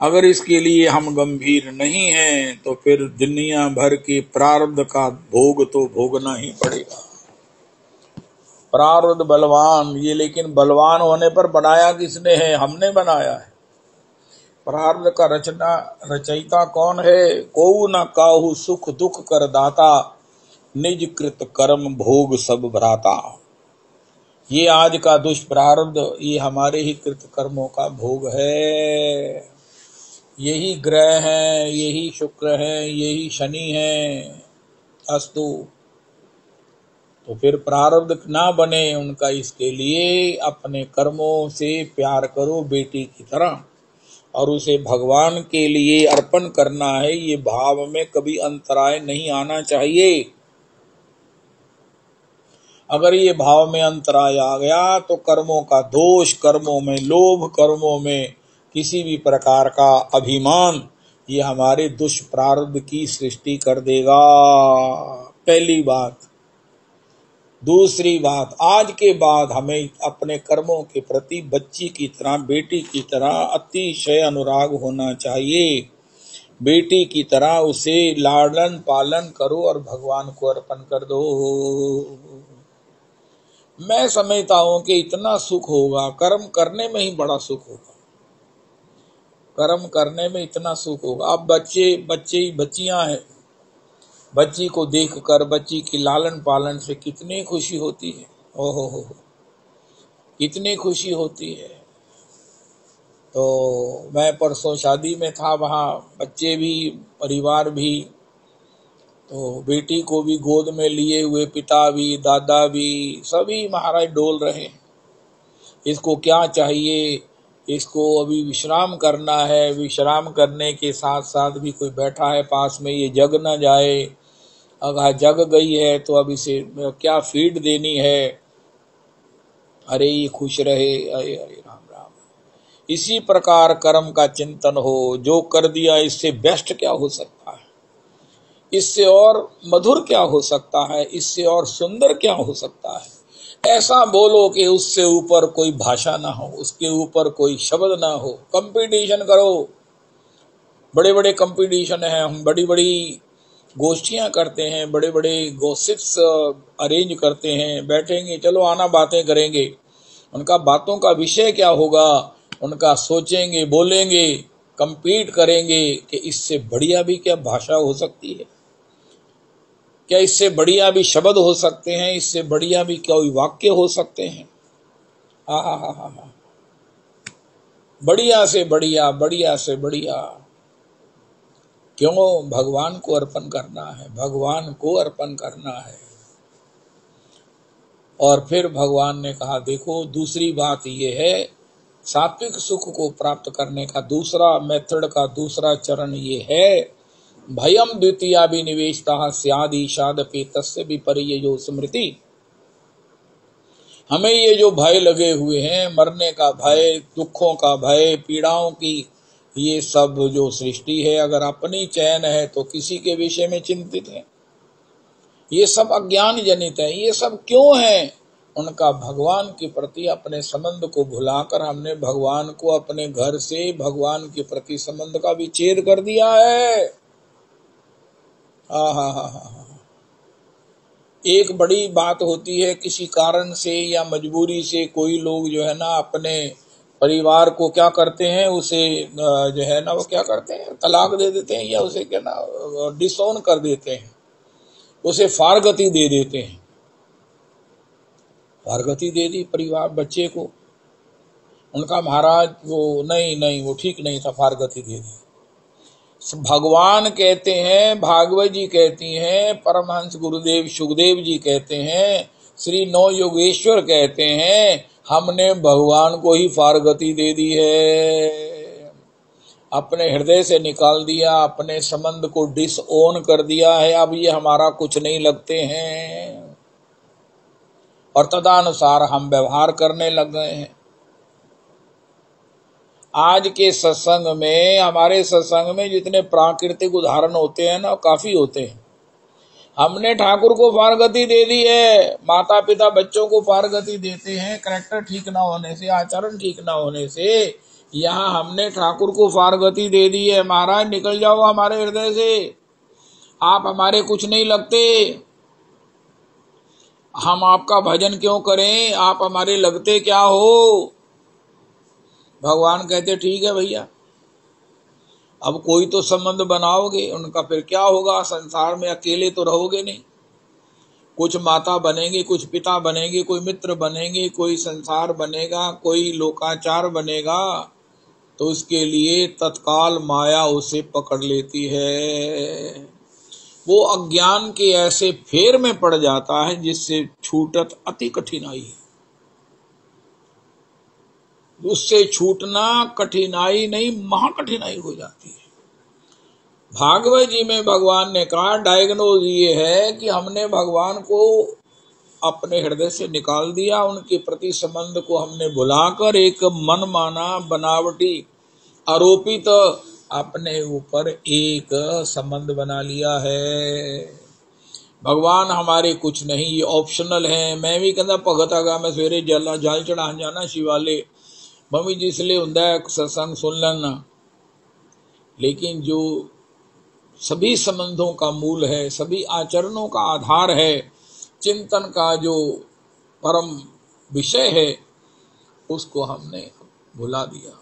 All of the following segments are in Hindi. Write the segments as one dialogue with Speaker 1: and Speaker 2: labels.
Speaker 1: अगर इसके लिए हम गंभीर नहीं हैं तो फिर दुनिया भर के प्रारब्ध का भोग तो भोगना ही पड़ेगा। प्रारब्ध बलवान, ये लेकिन बलवान होने पर बनाया किसने है? हमने बनाया है। प्रारब्ध का रचयिता कौन है? कोऊ न काहू सुख दुख कर दाता, निज कृत कर्म भोग सब भ्राता। ये आज का दुष्प्रारब्ध, ये हमारे ही कृत कर्मों का भोग है। यही ग्रह हैं, यही शुक्र है, यही शनि है। अस्तु, तो फिर प्रारब्ध ना बने उनका, इसके लिए अपने कर्मों से प्यार करो बेटी की तरह, और उसे भगवान के लिए अर्पण करना है। ये भाव में कभी अंतराय नहीं आना चाहिए। अगर ये भाव में अंतराय आ गया तो कर्मों का दोष, कर्मों में लोभ, कर्मों में किसी भी प्रकार का अभिमान, ये हमारे दुष्प्रारब्ध की सृष्टि कर देगा। पहली बात। दूसरी बात, आज के बाद हमें अपने कर्मों के प्रति बच्ची की तरह, बेटी की तरह अतिशय अनुराग होना चाहिए। बेटी की तरह उसे लालन पालन करो और भगवान को अर्पण कर दो। मैं समझता हूं कि इतना सुख होगा, कर्म करने में ही बड़ा सुख होगा। कर्म करने में इतना सुख होगा। अब बच्चियां हैं, बच्ची को देखकर, बच्ची की लालन पालन से कितनी खुशी होती है। ओहो हो, कितनी खुशी होती है। तो मैं परसों शादी में था, वहाँ बच्चे भी, परिवार भी, तो बेटी को भी गोद में लिए हुए पिता भी, दादा भी, सभी महाराज डोल रहे हैं। इसको क्या चाहिए? इसको अभी विश्राम करना है। विश्राम करने के साथ साथ भी कोई बैठा है पास में, ये जग न जाए। अगर जग गई है तो अब इसे क्या फीड देनी है? अरे ये खुश रहे, अरे अरे राम राम। इसी प्रकार कर्म का चिंतन हो। जो कर दिया इससे बेस्ट क्या हो सकता है? इससे और मधुर क्या हो सकता है? इससे और सुंदर क्या हो सकता है? ऐसा बोलो कि उससे ऊपर कोई भाषा ना हो, उसके ऊपर कोई शब्द ना हो। कंपटीशन करो, बड़े बड़े कंपटीशन है, हम बड़ी बड़ी गोष्ठियां करते हैं, बड़े बड़े गॉसिप्स अरेंज करते हैं। बैठेंगे, चलो आना, बातें करेंगे। उनका बातों का विषय क्या होगा, उनका सोचेंगे, बोलेंगे, कंपीट करेंगे कि इससे बढ़िया भी क्या भाषा हो सकती है, क्या इससे बढ़िया भी शब्द हो सकते हैं, इससे बढ़िया भी क्या वाक्य हो सकते हैं। हा, बढ़िया से बढ़िया, बढ़िया से बढ़िया। क्यों? भगवान को अर्पण करना है, भगवान को अर्पण करना है। और फिर भगवान ने कहा, देखो दूसरी बात ये है, सात्विक सुख को प्राप्त करने का दूसरा मेथड का दूसरा चरण ये है, भयम द्वितीया विनिवेशता स्याद ईशादपि तस्य विपर्ययो स्मृति। हमें ये जो भय लगे हुए हैं, मरने का भय, दुखों का भय, पीड़ाओं की ये सब जो सृष्टि है, अगर अपनी चैन है तो किसी के विषय में चिंतित है। ये सब अज्ञान जनित है। ये सब क्यों है? उनका भगवान के प्रति अपने संबंध को भुलाकर हमने भगवान को अपने घर से भगवान के प्रति संबंध का विच्छेद कर दिया है। एक बड़ी बात होती है, किसी कारण से या मजबूरी से कोई लोग जो है ना अपने परिवार को क्या करते हैं, उसे जो है ना वो क्या करते हैं, तलाक दे देते हैं, या उसे क्या ना डिसोन कर देते हैं, उसे फारगति दे देते हैं। फारगति दे दी परिवार बच्चे को। उनका महाराज वो नहीं वो ठीक नहीं था, फारगति दे दी। भगवान कहते हैं, भागवत जी कहती हैं, परमहंस गुरुदेव सुखदेव जी कहते हैं, श्री नौ योगेश्वर कहते हैं, हमने भगवान को ही फारगति दे दी है। अपने हृदय से निकाल दिया, अपने संबंध को डिसओन कर दिया है। अब ये हमारा कुछ नहीं लगते हैं और तदानुसार हम व्यवहार करने लग गए हैं। आज के सत्संग में, हमारे सत्संग में जितने प्राकृतिक उदाहरण होते हैं ना, काफी होते हैं। हमने ठाकुर को फारगति दे दी है। माता पिता बच्चों को फारगति देते हैं, करैक्टर ठीक ना होने से, आचरण ठीक ना होने से, यहाँ हमने ठाकुर को फारगति दे दी है, महाराज निकल जाओ हमारे हृदय से, आप हमारे कुछ नहीं लगते, हम आपका भजन क्यों करें, आप हमारे लगते क्या हो। भगवान कहते ठीक है भैया, अब कोई तो संबंध बनाओगे। उनका फिर क्या होगा, संसार में अकेले तो रहोगे नहीं, कुछ माता बनेंगे, कुछ पिता बनेंगे, कोई मित्र बनेंगे, कोई संसार बनेगा, कोई लोकाचार बनेगा, तो उसके लिए तत्काल माया उसे पकड़ लेती है। वो अज्ञान के ऐसे फेर में पड़ जाता है जिससे छूटत अति कठिनाई है। उससे छूटना कठिनाई नहीं, महाकठिनाई हो जाती है। भागवत जी में भगवान ने कहा, डायग्नोज ये है कि हमने भगवान को अपने हृदय से निकाल दिया, उनके प्रति संबंध को हमने बुलाकर एक मनमाना बनावटी आरोपित अपने ऊपर एक संबंध बना लिया है। भगवान हमारे कुछ नहीं, ये ऑप्शनल है। मैं भी कहता भगत आगा मैं सवेरे जल चढ़ा जाना शिवाले, मम्मी जिसलिए हुंदा सत्संग सुन लेना, लेकिन जो सभी संबंधों का मूल है, सभी आचरणों का आधार है, चिंतन का जो परम विषय है, उसको हमने भुला दिया।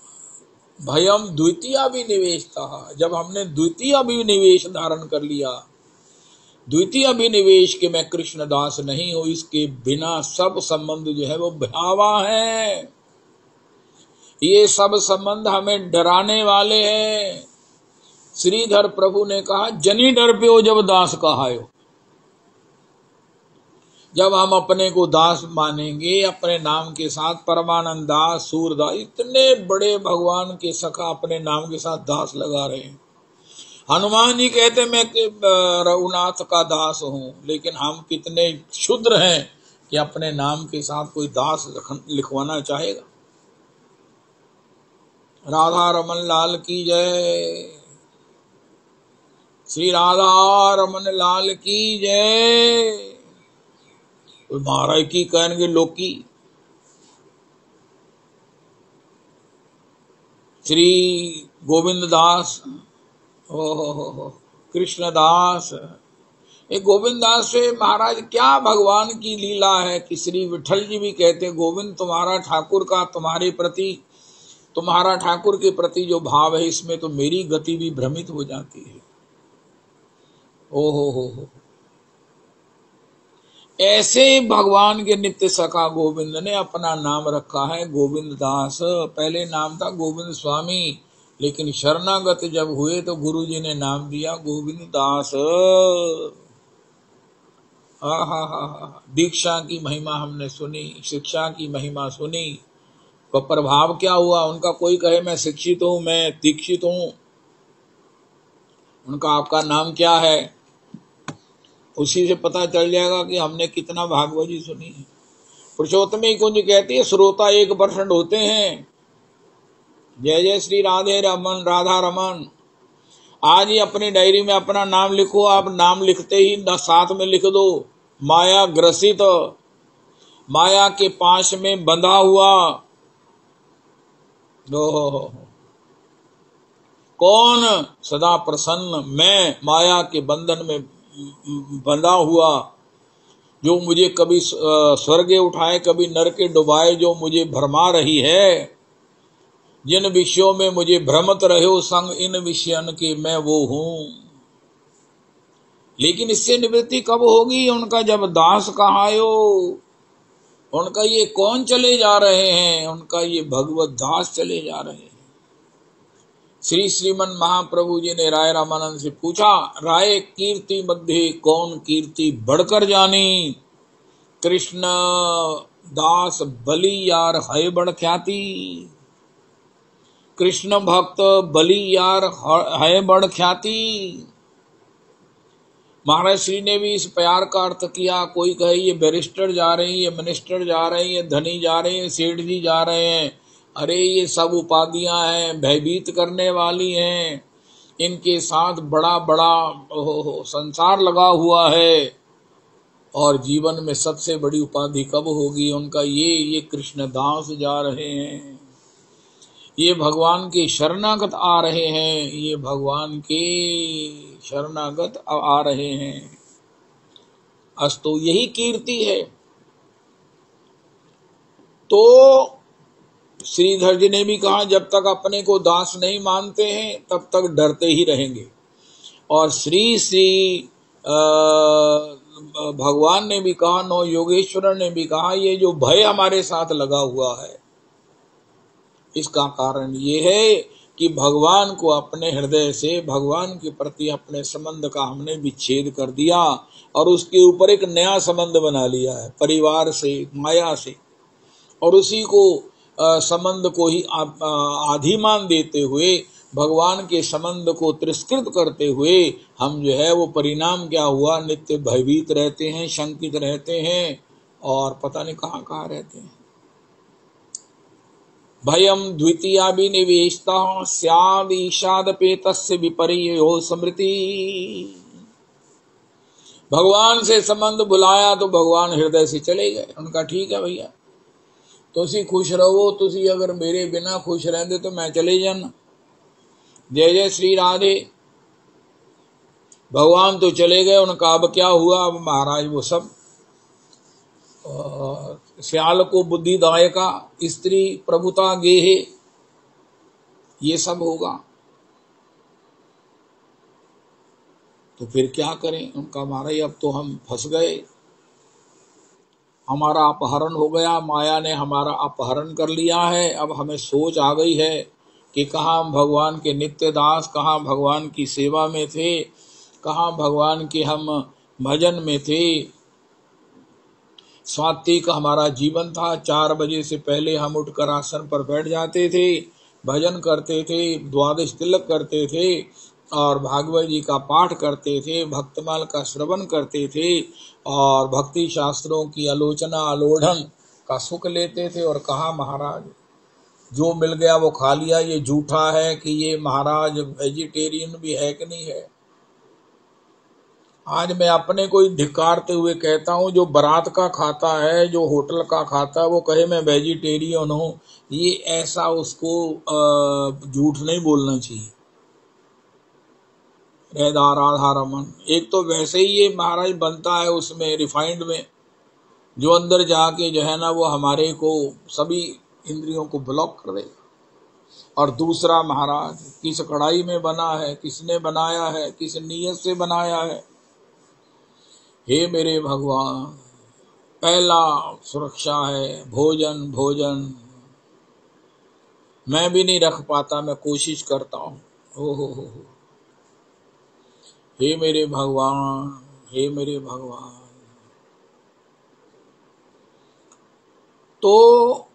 Speaker 1: भयम द्वितीय अभिनिवेश था, जब हमने द्वितीय अभिनिवेश धारण कर लिया, द्वितीय अभिनिवेश के मैं कृष्णदास नहीं हूं, इसके बिना सब संबंध जो है वो भयावह है। ये सब संबंध हमें डराने वाले हैं। श्रीधर प्रभु ने कहा, जनी डर पे हो जब दास कहायो। जब हम अपने को दास मानेंगे, अपने नाम के साथ परमानंद दास, सूरदास, इतने बड़े भगवान के सखा अपने नाम के साथ दास लगा रहे हैं। हनुमान जी कहते मैं रघुनाथ का दास हूं, लेकिन हम कितने क्षुद्र हैं कि अपने नाम के साथ कोई दास लिखवाना चाहेगा। राधा रमन लाल की जय, श्री राधा रमन लाल की जय। महाराज की कहेंगे लोग की। श्री गोविंद दास, ओ कृष्णदास, एक गोविंद दास से महाराज क्या भगवान की लीला है कि श्री विठल जी भी कहते गोविंद तुम्हारा ठाकुर का तुम्हारे प्रति, तुम्हारा ठाकुर के प्रति जो भाव है, इसमें तो मेरी गति भी भ्रमित हो जाती है। ओ हो ऐसे भगवान के नित्य सखा गोविंद ने अपना नाम रखा है गोविंद दास। पहले नाम था गोविंद स्वामी, लेकिन शरणागत जब हुए तो गुरु जी ने नाम दिया गोविंद दास। दीक्षा की महिमा हमने सुनी, शिक्षा की महिमा सुनी, तो प्रभाव क्या हुआ उनका। कोई कहे मैं शिक्षित हूं, मैं दीक्षित हूं, उनका आपका नाम क्या है, उसी से पता चल जाएगा कि हमने कितना भागवत जी सुनी है। पुरुषोत्तमी कुंज कहती है श्रोता 1% होते हैं। जय जय श्री राधे रमन, राधा रमन। आज ही अपनी डायरी में अपना नाम लिखो। आप नाम लिखते ही साथ में लिख दो माया ग्रसित, माया के पाश में बंधा हुआ। कौन सदा प्रसन्न, मैं माया के बंधन में बंधा हुआ, जो मुझे कभी स्वर्गे उठाए कभी नरके डुबाए, जो मुझे भरमा रही है, जिन विषयों में मुझे भ्रमत रहे हो संग इन विषयन के मैं वो हूं। लेकिन इससे निवृत्ति कब होगी उनका, जब दास कहायो। उनका ये कौन चले जा रहे हैं, उनका ये भगवत दास चले जा रहे हैं। श्री श्रीमन महाप्रभु जी ने राय रामानंद से पूछा, राय कीर्ति मध्य कौन कीर्ति बढ़कर जानी। कृष्ण दास बलि यार है बड़ ख्याति, कृष्ण भक्त बलि यार है बड़ ख्याति। महाराज श्री ने भी इस प्यार का अर्थ किया। कोई कहे ये बैरिस्टर जा रहे हैं, ये मिनिस्टर जा रहे हैं, ये धनी जा रहे हैं, सेठ जी जा रहे हैं, अरे ये सब उपाधियां हैं, भयभीत करने वाली हैं, इनके साथ बड़ा बड़ा संसार लगा हुआ है, और जीवन में सबसे बड़ी उपाधि कब होगी उनका, ये कृष्णदास जा रहे हैं। ये भगवान के शरणागत आ रहे हैं, ये भगवान के शरणागत आ रहे हैं। अस्तु यही कीर्ति है। तो श्रीधर जी ने भी कहा जब तक अपने को दास नहीं मानते हैं तब तक डरते ही रहेंगे। और श्री श्री भगवान ने भी कहा, नौ योगेश्वर ने भी कहा, ये जो भय हमारे साथ लगा हुआ है इसका कारण ये है कि भगवान को अपने हृदय से, भगवान के प्रति अपने संबंध का हमने विच्छेद कर दिया और उसके ऊपर एक नया संबंध बना लिया है परिवार से, माया से, और उसी को संबंध को ही आधिमान देते हुए, भगवान के संबंध को तिरस्कृत करते हुए हम जो है वो परिणाम क्या हुआ, नित्य भयभीत रहते हैं, शंकित रहते हैं और पता नहीं कहाँ कहाँ रहते हैं। भयम द्वितीया विनिवेशता स्याद ईशादपेतस्य विपर्यो स्मृति। भगवान से संबंध बुलाया तो भगवान हृदय से चले गए। उनका ठीक है भैया, तुसी खुश रहो, तुसी अगर मेरे बिना खुश रहते तो मैं चले जाना। जय जय श्री राधे। भगवान तो चले गए, उनका अब क्या हुआ, अब महाराज वो सब श्याल को बुद्धिदायका, स्त्री प्रभुता गेहे, ये सब होगा। तो फिर क्या करें, उनका महाराज अब तो हम फंस गए, हमारा अपहरण हो गया, माया ने हमारा अपहरण कर लिया है। अब हमें सोच आ गई है कि कहाँ हम भगवान के नित्य दास, कहाँ भगवान की सेवा में थे, कहाँ भगवान के हम भजन में थे। सात्विक हमारा जीवन था, 4 बजे से पहले हम उठकर आसन पर बैठ जाते थे, भजन करते थे, द्वादश तिलक करते थे और भागवत जी का पाठ करते थे, भक्तमाल का श्रवण करते थे और भक्ति शास्त्रों की आलोचना आलोढ़न का सुख लेते थे। और कहा महाराज जो मिल गया वो खा लिया, ये झूठा है कि ये महाराज वेजिटेरियन भी है कि नहीं है। आज मैं अपने को ही धिक्कारते हुए कहता हूँ, जो बारात का खाता है, जो होटल का खाता है, वो कहे मैं वेजिटेरियन हूँ, ये ऐसा उसको झूठ नहीं बोलना चाहिए। राधा रमन, एक तो वैसे ही ये महाराज बनता है उसमें रिफाइंड में, जो अंदर जाके जो है ना वो हमारे को सभी इंद्रियों को ब्लॉक कर देगा। और दूसरा महाराज किस कढ़ाई में बना है, किसने बनाया है, किस नीयत से बनाया है। हे मेरे भगवान, पहला सुरक्षा है भोजन। भोजन मैं भी नहीं रख पाता, मैं कोशिश करता हूँ। हो हे मेरे भगवान, हे मेरे भगवान। तो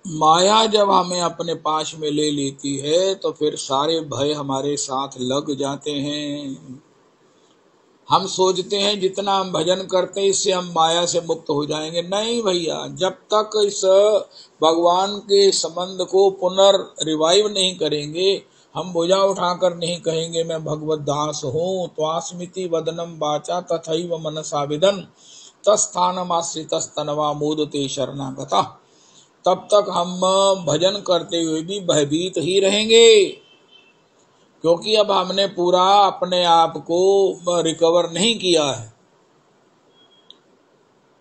Speaker 1: माया जब हमें अपने पास में ले लेती है तो फिर सारे भय हमारे साथ लग जाते हैं। हम सोचते हैं जितना हम भजन करते हैं इससे हम माया से मुक्त हो जाएंगे। नहीं भैया, जब तक इस भगवान के संबंध को रिवाइव नहीं करेंगे, हम भुजा उठाकर नहीं कहेंगे मैं भगवत दास हूँ, त्वास्मिति वदनम वाचा तथैव मनसा विदन तस्थानम आश्रितस्तनवा मोदते शरणागता, तब तक हम भजन करते हुए भी भयभीत ही रहेंगे, क्योंकि अब हमने पूरा अपने आप को रिकवर नहीं किया है।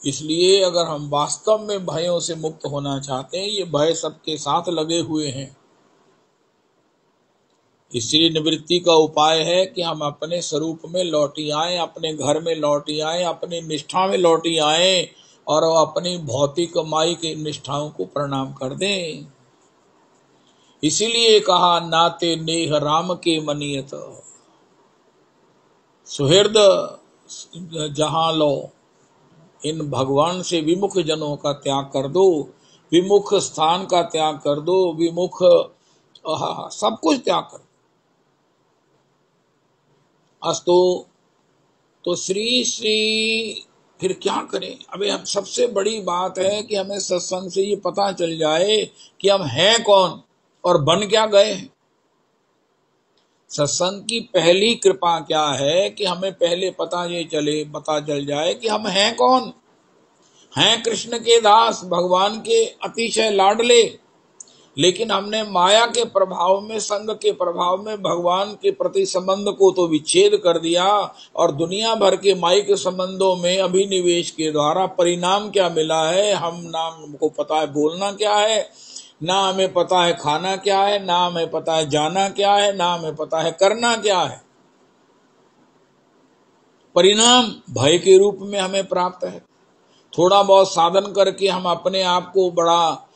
Speaker 1: इसलिए अगर हम वास्तव में भयों से मुक्त होना चाहते हैं, ये भय सबके साथ लगे हुए हैं, इसलिए निवृत्ति का उपाय है कि हम अपने स्वरूप में लौटी आए, अपने घर में लौटी आए, अपनी निष्ठा में लौटी आए और अपनी भौतिक माई की निष्ठाओं को प्रणाम कर दें। इसीलिए कहा नाते नेह राम के मनियत, सुहृद जहां लो, इन भगवान से विमुख जनों का त्याग कर दो, विमुख स्थान का त्याग कर दो, विमुख सब कुछ त्याग कर दो। अस्तु तो श्री श्री फिर क्या करें। अबे हम सबसे बड़ी बात है कि हमें सत्संग से ये पता चल जाए कि हम हैं कौन और बन क्या गए। सत्संग की पहली कृपा क्या है कि हमें पहले पता चल जाए कि हम हैं कौन। हैं कृष्ण के दास, भगवान के अतिशय लाडले, लेकिन हमने माया के प्रभाव में, संग के प्रभाव में भगवान के प्रति संबंध को तो विच्छेद कर दिया, और दुनिया भर के मायिक संबंधों में अभिनिवेश के द्वारा परिणाम क्या मिला है? हम ना हमको पता है बोलना क्या है, ना हमें पता है खाना क्या है, ना हमें पता है जाना क्या है, ना हमें पता है करना क्या है। परिणाम भय के रूप में हमें प्राप्त है। थोड़ा बहुत साधन करके हम अपने आप को बड़ा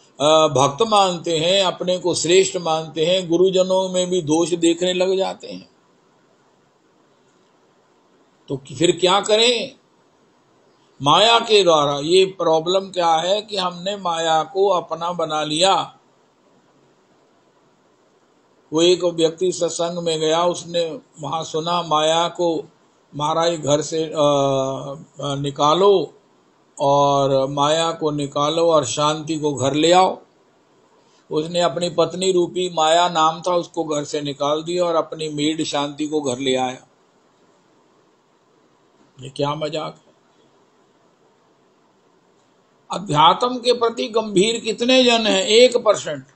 Speaker 1: भक्त मानते हैं, अपने को श्रेष्ठ मानते हैं, गुरुजनों में भी दोष देखने लग जाते हैं। तो फिर क्या करें? माया के द्वारा ये प्रॉब्लम क्या है कि हमने माया को अपना बना लिया। वो एक व्यक्ति सत्संग में गया, उसने वहां सुना माया को महाराज घर से निकालो, और माया को निकालो और शांति को घर ले आओ। उसने अपनी पत्नी रूपी माया नाम था, उसको घर से निकाल दिया और अपनी मेड शांति को घर ले आया। ये क्या मजाक है? अध्यात्म के प्रति गंभीर कितने जन हैं? 1%।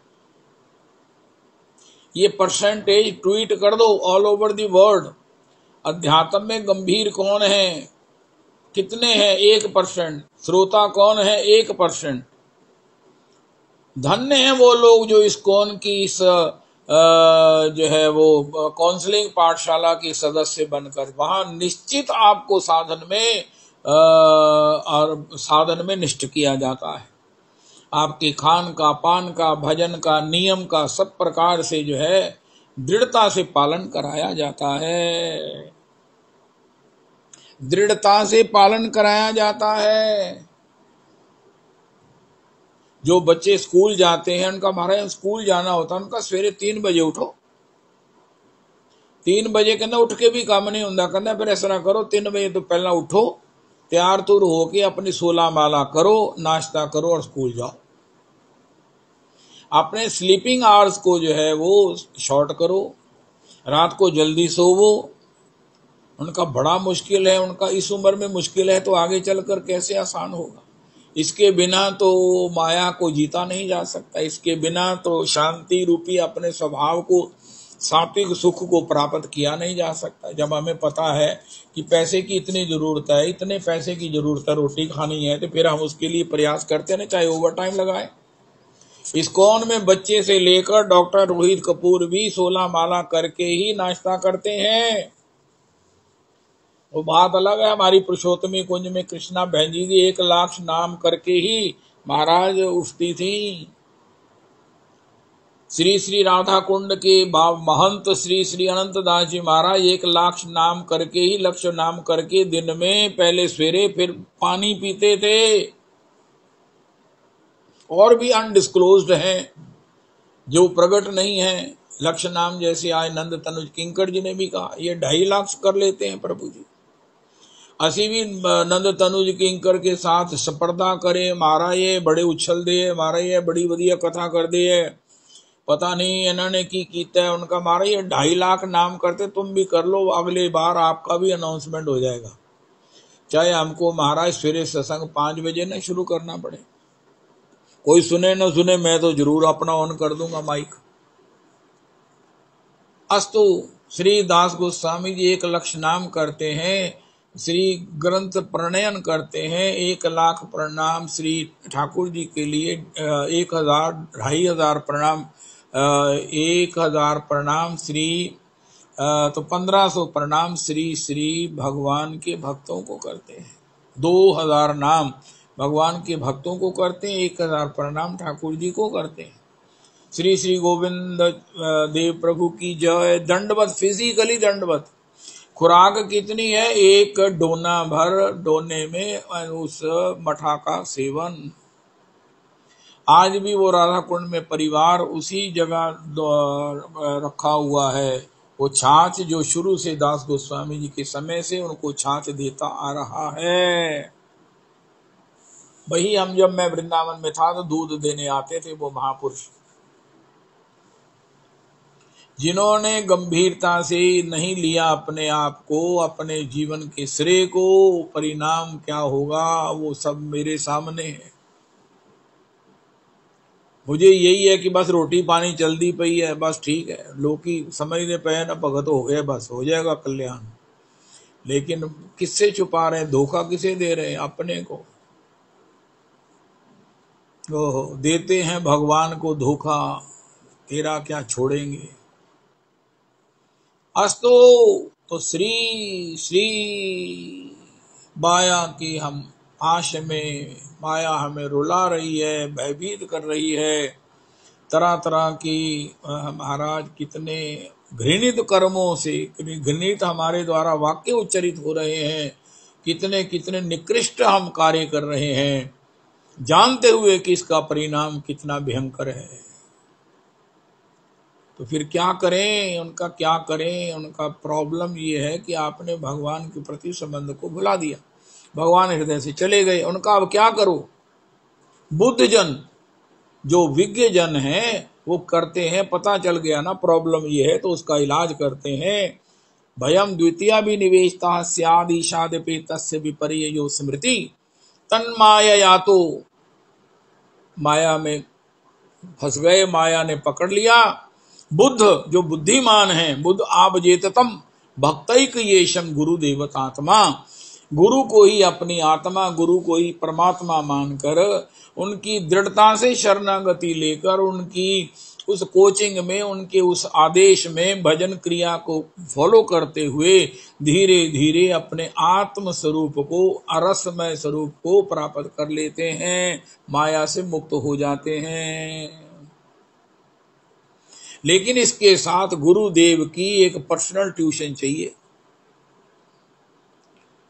Speaker 1: ये परसेंटेज ट्वीट कर दो ऑल ओवर द वर्ल्ड। अध्यात्म में गंभीर कौन है? कितने हैं? 1%। श्रोता कौन है? 1%। धन्य है वो लोग जो इस्कॉन की इस जो है वो काउंसलिंग पाठशाला की सदस्य बनकर वहां निश्चित आपको साधन में निष्ठ किया जाता है। आपके खान का, पान का, भजन का, नियम का सब प्रकार से जो है दृढ़ता से पालन कराया जाता है। दृढ़ता से पालन कराया जाता है। जो बच्चे स्कूल जाते हैं, उनका महाराज स्कूल जाना होता है, उनका सवेरे 3 बजे उठो। 3 बजे कहना उठ के भी काम नहीं होता, कहना फिर ऐसा करो 3 बजे तो पहला उठो, तैयार तुर होके अपनी 16 माला करो, नाश्ता करो और स्कूल जाओ। अपने स्लीपिंग आवर्स को जो है वो शॉर्ट करो, रात को जल्दी सोवो। उनका बड़ा मुश्किल है, उनका इस उम्र में मुश्किल है तो आगे चलकर कैसे आसान होगा। इसके बिना तो माया को जीता नहीं जा सकता। इसके बिना तो शांति रूपी अपने स्वभाव को, सात्विक सुख को प्राप्त किया नहीं जा सकता। जब हमें पता है कि पैसे की इतनी जरूरत है, इतने पैसे की जरूरत है, रोटी खानी है, तो फिर हम उसके लिए प्रयास करते हैं, चाहे ओवर टाइम लगाए। इस्कॉन में बच्चे से लेकर डॉक्टर रोहित कपूर भी 16 माला करके ही नाश्ता करते हैं। वो बात अलग है। हमारी पुरुषोत्तमी कुंज में कृष्णा बहन जी 1 लाख नाम करके ही महाराज उठती थी। श्री श्री राधा कुंड के महंत श्री श्री अनंत दास जी महाराज 1 लाख नाम करके ही, लक्ष्य नाम करके दिन में पहले सवेरे फिर पानी पीते थे। और भी अनडिस्क्लोज्ड हैं जो प्रकट नहीं है। लक्ष्य नाम जैसे आए नंद तनुज किंकर जी ने भी कहा, ये 2.5 लाख कर लेते हैं प्रभु जी। असी भी नंद तनुज किंकर के साथ स्पर्धा करे, मारा ये बड़े उछल दे, मारा ये बड़ी वधिया कथा कर दे, पता नहीं इन्होंने की कीता है उनका। मारा ये 2.5 लाख नाम करते, तुम भी कर लो, अगले बार आपका भी अनाउंसमेंट हो जाएगा। चाहे हमको महाराज सवेरे सत्संग 5 बजे न शुरू करना पड़े, कोई सुने न सुने, मैं तो जरूर अपना ऑन कर दूंगा माइक। अस्तु। श्री दास गोस्वामी जी 1 लाख नाम करते हैं, श्री ग्रंथ प्रणयन करते हैं। 1 लाख प्रणाम श्री ठाकुर जी के लिए, 1000 2500 प्रणाम, 1000 प्रणाम श्री, तो 1500 प्रणाम श्री श्री भगवान के भक्तों को करते हैं। 2000 नाम भगवान के भक्तों को करते हैं, 1000 प्रणाम ठाकुर जी को करते हैं। श्री श्री गोविंद देव प्रभु की जय। दंडवत, फिजिकली दंडवत। खुराक कितनी है? 1 डोना भर, डोने में उस मठा का सेवन। आज भी वो राधा कुंड में परिवार उसी जगह रखा हुआ है। वो छाछ जो शुरू से दास गोस्वामी जी के समय से उनको छाछ देता आ रहा है। वही हम, जब मैं वृंदावन में था तो दूध देने आते थे वो महापुरुष, जिन्होंने गंभीरता से नहीं लिया अपने आप को, अपने जीवन के श्रेय को, परिणाम क्या होगा वो सब मेरे सामने है। मुझे यही है कि बस रोटी पानी चलती पई है, बस ठीक है, लोग की समझने पे न भगत हो गए, बस हो जाएगा कल्याण। लेकिन किससे छुपा रहे हैं, धोखा किसे दे रहे हैं? अपने को। ओहो, देते हैं भगवान को धोखा, तेरा क्या छोड़ेंगे। अस्तु, तो श्री श्री माया की हम आश में, माया हमें रुला रही है, भयभीत कर रही है, तरह तरह की महाराज कितने घृणित कर्मों से, घृणित हमारे द्वारा वाक्य उच्चरित हो रहे हैं, कितने कितने निकृष्ट हम कार्य कर रहे हैं, जानते हुए कि इसका परिणाम कितना भयंकर है। तो फिर क्या करें, उनका क्या करें? उनका प्रॉब्लम ये है कि आपने भगवान के प्रति संबंध को भुला दिया, भगवान हृदय से चले गए। उनका अब क्या करो? बुद्ध जन, जो विज्ञ जन हैं, वो करते हैं, पता चल गया ना प्रॉब्लम ये है, तो उसका इलाज करते हैं। भयम द्वितीय भी निवेशता स्याद ईशादपि तस्य विपर्ययो स्मृति तन्माया, तो माया में फंस गए, माया ने पकड़ लिया। बुद्ध जो बुद्धिमान है, बुद्ध आप जेततम भक्तैक येषम गुरु देवतात्मा, गुरु को ही अपनी आत्मा, गुरु को ही परमात्मा मानकर, उनकी दृढ़ता से शरणागति लेकर, उनकी उस कोचिंग में, उनके उस आदेश में भजन क्रिया को फॉलो करते हुए धीरे धीरे अपने आत्म स्वरूप को, अरसमय स्वरूप को प्राप्त कर लेते हैं, माया से मुक्त हो जाते हैं। लेकिन इसके साथ गुरुदेव की एक पर्सनल ट्यूशन चाहिए।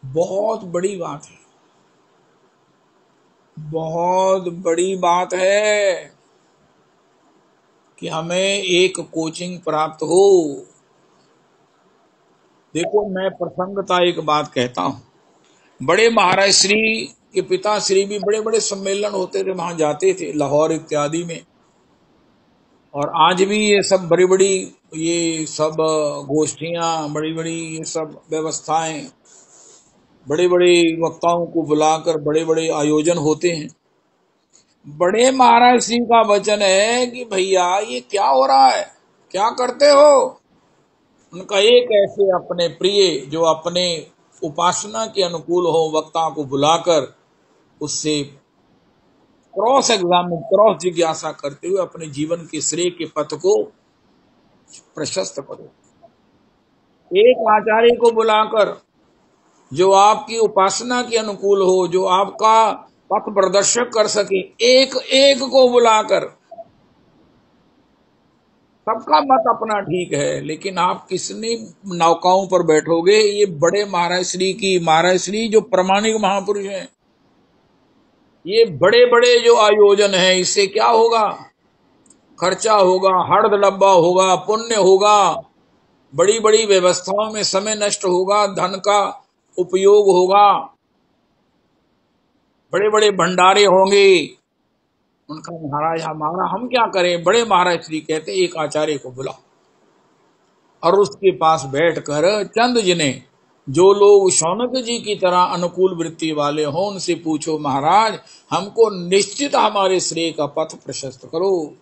Speaker 1: बहुत बड़ी बात है, बहुत बड़ी बात है कि हमें एक कोचिंग प्राप्त हो। देखो, मैं प्रसंगता एक बात कहता हूं, बड़े महाराज श्री के पिता श्री भी बड़े बड़े सम्मेलन होते थे, वहां जाते थे, लाहौर इत्यादि में। और आज भी ये सब बड़ी बड़ी, ये सब गोष्ठियां, बड़ी बड़ी ये सब व्यवस्थाएं, बड़े बड़े वक्ताओं को बुलाकर बड़े बड़े आयोजन होते हैं। बड़े महाराज सिंह का वचन है कि भैया ये क्या हो रहा है, क्या करते हो? उनका एक ऐसे अपने प्रिय, जो अपने उपासना के अनुकूल हो, वक्ता को बुलाकर उससे क्रॉस एग्जामिन, क्रॉस जिज्ञासा करते हुए अपने जीवन के श्रेय के पथ को प्रशस्त करो। एक आचार्य को बुलाकर जो आपकी उपासना के अनुकूल हो, जो आपका पथ प्रदर्शक कर सके, एक एक को बुलाकर। सबका मत अपना ठीक है, लेकिन आप किसने नौकाओं पर बैठोगे? ये बड़े महाराज श्री की, महाराज श्री जो प्रमाणिक महापुरुष हैं, ये बड़े बड़े जो आयोजन हैं, इससे क्या होगा? खर्चा होगा, हड़दड़ब्बा होगा, पुण्य होगा, बड़ी बड़ी व्यवस्थाओं में समय नष्ट होगा, धन का उपयोग होगा, बड़े बड़े भंडारे होंगे। उनका महाराज हमारा हम क्या करें? बड़े महाराज श्री कहते एक आचार्य को बुलाओ और उसके पास बैठकर चंद जिने, जो लोग शौनक जी की तरह अनुकूल वृत्ति वाले हों, उनसे पूछो, महाराज हमको निश्चित हमारे श्रेय का पथ प्रशस्त करो,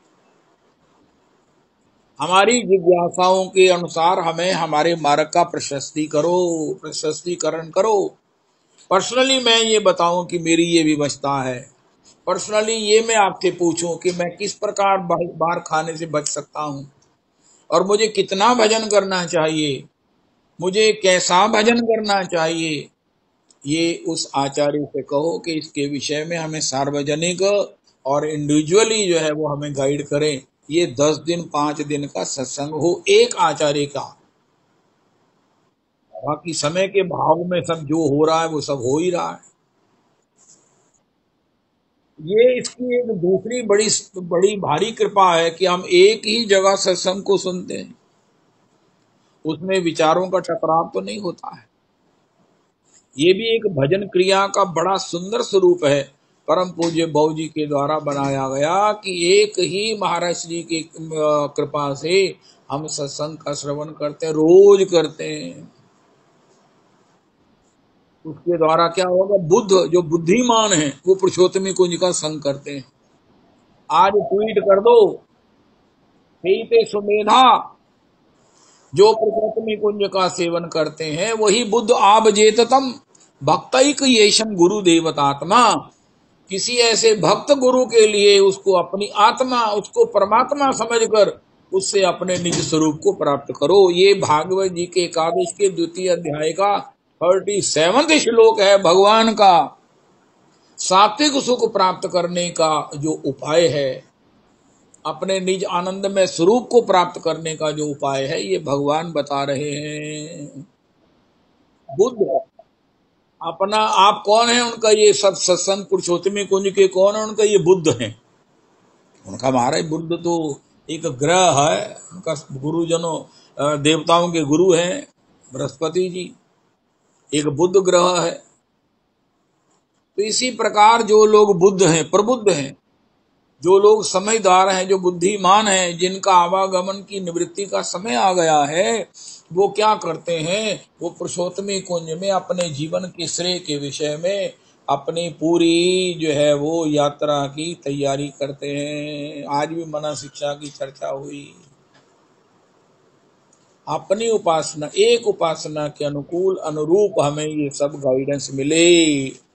Speaker 1: हमारी जिज्ञासाओं के अनुसार हमें हमारे मार्ग का प्रशस्तीकरण करो। पर्सनली मैं ये बताऊं कि मेरी ये विवशता है, पर्सनली ये मैं आपसे पूछूं कि मैं किस प्रकार बाहर खाने से बच सकता हूं, और मुझे कितना भजन करना चाहिए, मुझे कैसा भजन करना चाहिए, ये उस आचार्य से कहो कि इसके विषय में हमें सार्वजनिक और इंडिविजुअली जो है वो हमें गाइड करें। ये 10 दिन 5 दिन का सत्संग हो एक आचार्य का, बाकी समय के भाव में सब जो हो रहा है वो सब हो ही रहा है। ये इसकी एक दूसरी बड़ी बड़ी भारी कृपा है कि हम एक ही जगह सत्संग को सुनते हैं, उसमें विचारों का टकराव तो नहीं होता है। ये भी एक भजन क्रिया का बड़ा सुंदर स्वरूप है, परम पूज्य बाबू जी के द्वारा बनाया गया कि एक ही महाराज जी की कृपा से हम सत्संग का श्रवण करते हैं, रोज करते हैं। उसके द्वारा क्या होगा? बुद्ध जो बुद्धिमान है वो पुरुषोत्तमी कुंज का संग करते हैं। आज ट्वीट कर दो, पीते सुमेधा, जो प्रकृति कुंज का सेवन करते हैं वही बुद्ध आप जेततम भक्तैक येषम गुरु देवतात्मा। किसी ऐसे भक्त गुरु के लिए उसको अपनी आत्मा, उसको परमात्मा समझकर उससे अपने निज स्वरूप को प्राप्त करो। ये भागवत जी के एकादश के द्वितीय अध्याय का 37वां श्लोक है। भगवान का सात्विक सुख प्राप्त करने का जो उपाय है, अपने निज आनंद में स्वरूप को प्राप्त करने का जो उपाय है, ये भगवान बता रहे हैं। बुद्ध अपना आप कौन है, उनका ये सब सत्संग पुरुषोत्तम कुंज के कौन है, उनका ये बुद्ध है। उनका महाराज बुद्ध तो एक ग्रह है, उनका गुरुजनों देवताओं के गुरु हैं बृहस्पति जी, एक बुद्ध ग्रह है। तो इसी प्रकार जो लोग बुद्ध हैं, प्रबुद्ध हैं, जो लोग समझदार हैं, जो बुद्धिमान हैं, जिनका आवागमन की निवृत्ति का समय आ गया है, वो क्या करते हैं, वो पुरुषोत्तमी कुंज में अपने जीवन के श्रेय के विषय में अपनी पूरी जो है वो यात्रा की तैयारी करते हैं। आज भी मना शिक्षा की चर्चा हुई। अपनी उपासना, एक उपासना के अनुकूल अनुरूप हमें ये सब गाइडेंस मिले।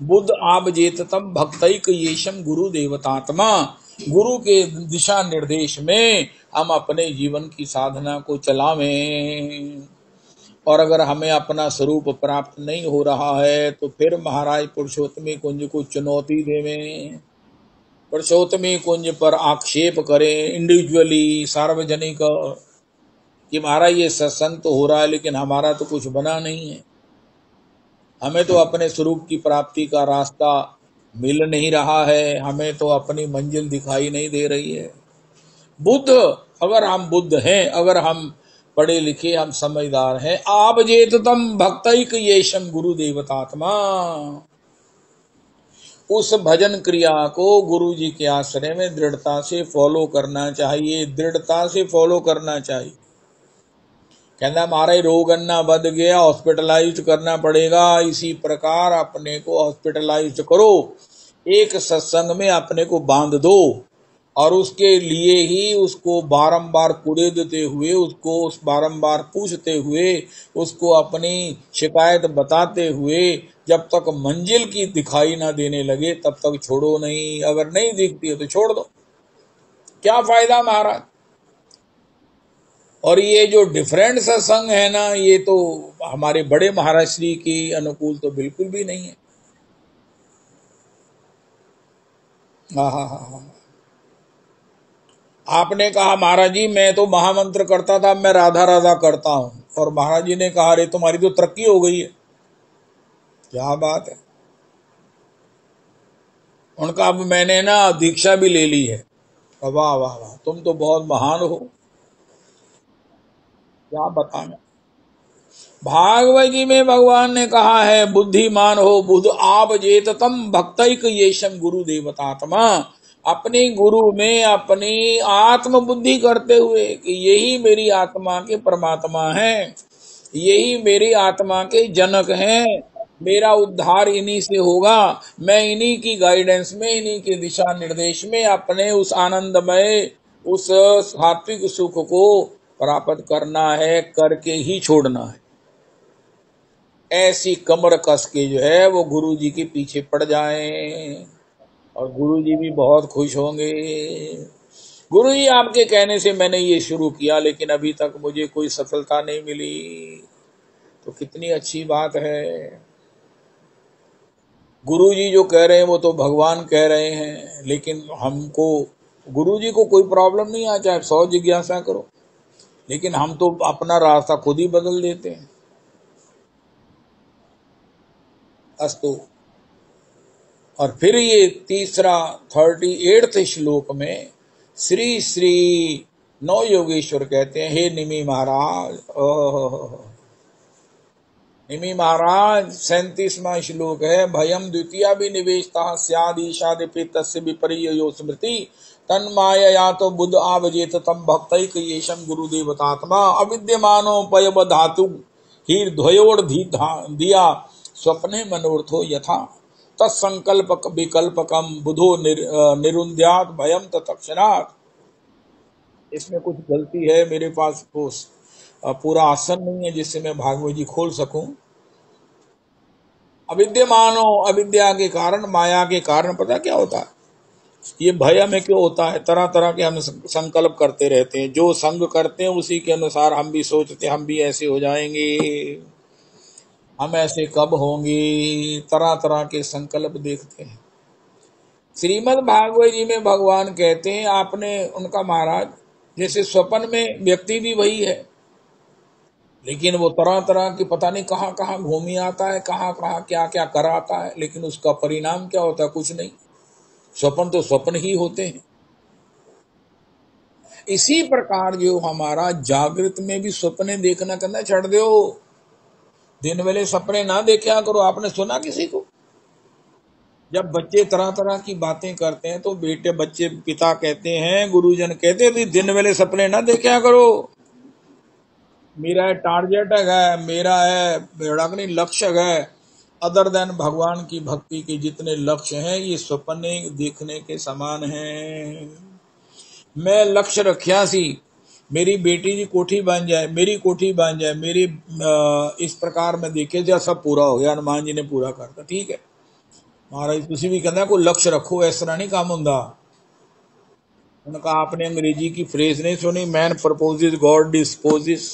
Speaker 1: बुद्ध आप जेततम भक्तैक येषम गुरु देवतात्मा। गुरु के दिशा निर्देश में हम अपने जीवन की साधना को चलावें। और अगर हमें अपना स्वरूप प्राप्त नहीं हो रहा है तो फिर महाराज पुरुषोत्तमी कुंज को चुनौती देवें, पुरुषोत्तमी कुंज पर आक्षेप करें इंडिविजुअली, सार्वजनिक, कि महाराज ये सत्संग तो हो रहा है लेकिन हमारा तो कुछ बना नहीं है, हमें तो अपने स्वरूप की प्राप्ति का रास्ता मिल नहीं रहा है, हमें तो अपनी मंजिल दिखाई नहीं दे रही है। बुद्ध, अगर हम बुद्ध हैं, अगर हम पढ़े लिखे, हम समझदार हैं, आप जेततम भक्तैक येषम गुरु देवतात्मा, उस भजन क्रिया को गुरु जी के आश्रय में दृढ़ता से फॉलो करना चाहिए, दृढ़ता से फॉलो करना चाहिए। कहना महाराज रोग अन्ना बद गया, हॉस्पिटलाइज करना पड़ेगा, इसी प्रकार अपने को हॉस्पिटलाइज करो, एक सत्संग में अपने को बांध दो और उसके लिए ही उसको बारंबार कुरेदते हुए, उसको बारंबार पूछते हुए, उसको अपनी शिकायत बताते हुए जब तक मंजिल की दिखाई ना देने लगे तब तक छोड़ो नहीं। अगर नहीं दिखती है तो छोड़ दो, क्या फायदा महाराज। और ये जो डिफरेंट सत्संग है ना, ये तो हमारे बड़े महाराज श्री के अनुकूल तो बिल्कुल भी नहीं है। हाँ, आपने कहा महाराज जी मैं तो महामंत्र करता था, मैं राधा राधा करता हूं, और महाराज जी ने कहा अरे तुम्हारी तो तरक्की हो गई है। क्या बात है। उनका अब मैंने ना दीक्षा भी ले ली है। वाह वाह वाह, तुम तो बहुत महान हो। क्या बताना। भागवत जी में भगवान ने कहा है बुद्धिमान हो बुद्ध आप जेततम भक्तैक येषम गुरु देवतात्मा। अपने गुरु में अपनी आत्म बुद्धि करते हुए कि यही मेरी आत्मा के परमात्मा हैं, यही मेरी आत्मा के जनक हैं, मेरा उद्धार इन्हीं से होगा, मैं इन्हीं की गाइडेंस में, इन्हीं के दिशा निर्देश में अपने उस आनंदमय, उस सात्विक सुख को प्राप्त करना है, करके ही छोड़ना है। ऐसी कमर कस के जो है वो गुरु जी के पीछे पड़ जाएं और गुरु जी भी बहुत खुश होंगे। गुरु जी आपके कहने से मैंने ये शुरू किया लेकिन अभी तक मुझे कोई सफलता नहीं मिली, तो कितनी अच्छी बात है। गुरु जी जो कह रहे हैं वो तो भगवान कह रहे हैं, लेकिन हमको, गुरु जी को कोई प्रॉब्लम नहीं आ, चाहे 100 जिज्ञासा करो, लेकिन हम तो अपना रास्ता खुद ही बदल देते हैं। अस्तु। और फिर ये तीसरा 38वें श्लोक में श्री श्री नौ योगेश्वर कहते हैं, हे निमि महाराज, निमि महाराज 37वां श्लोक है, भयम द्वितीया भी निवेशता स्यादिशादिपि तस्य विपर्यो स्मृति तन्माया तो बुद्ध आवजेततम भक्तैक येषम गुरुदेवतात्मा अविद्यमानो पयवधातु हीर्ध्वयोर्धिया स्वप्ने मनोर्थो यथा तत्संकल्प विकल्पकम बुधो निरुंध्यात भयम तत्क्षणात्। इसमें कुछ गलती है, मेरे पास वो पूरा आसन नहीं है जिससे मैं भागवत जी खोल सकूं। अविद्यमानो, अविद्या के कारण, माया के कारण पता क्या होता है, ये भय हमें क्यों होता है, तरह तरह के हम संकल्प करते रहते हैं, जो संग करते हैं उसी के अनुसार हम भी सोचते हैं हम भी ऐसे हो जाएंगे, हम ऐसे कब होंगे, तरह तरह के संकल्प देखते हैं। श्रीमद् भागवत जी में भगवान कहते हैं, आपने उनका महाराज जैसे स्वप्न में व्यक्ति भी वही है, लेकिन वो तरह तरह की पता नहीं कहाँ कहाँ घूमी आता है, कहाँ कहाँ क्या क्या कर आता है, लेकिन उसका परिणाम क्या होता है, कुछ नहीं। स्वप्न तो स्वप्न ही होते हैं। इसी प्रकार जो हमारा जागृत में भी सपने देखना करना छोड़ दो, दिन वेले सपने ना देखा करो। आपने सुना किसी को, जब बच्चे तरह तरह की बातें करते हैं तो बेटे बच्चे पिता कहते हैं, गुरुजन कहते हैं, दिन वेले सपने ना देखा करो, मेरा टारगेट है, मेरा है बेड़ा नहीं लक्ष्य है, अदर देन भगवान की भक्ति के जितने लक्ष्य हैं ये सपने देखने के समान हैं। मैं लक्ष्य रखिया सी, मेरी बेटी की कोठी बन जाए, मेरी कोठी बन जाए, मेरी इस प्रकार में देखे जा सब पूरा हो गया, हनुमान जी ने पूरा कर दिया। ठीक है महाराज, तुसी भी कहना कोई लक्ष्य रखो, इस तरह नहीं काम होंदा। उनका आपने अंग्रेजी की फ्रेज नहीं सुनी, मैन प्रपोजेस गॉड डिस्पोजेस।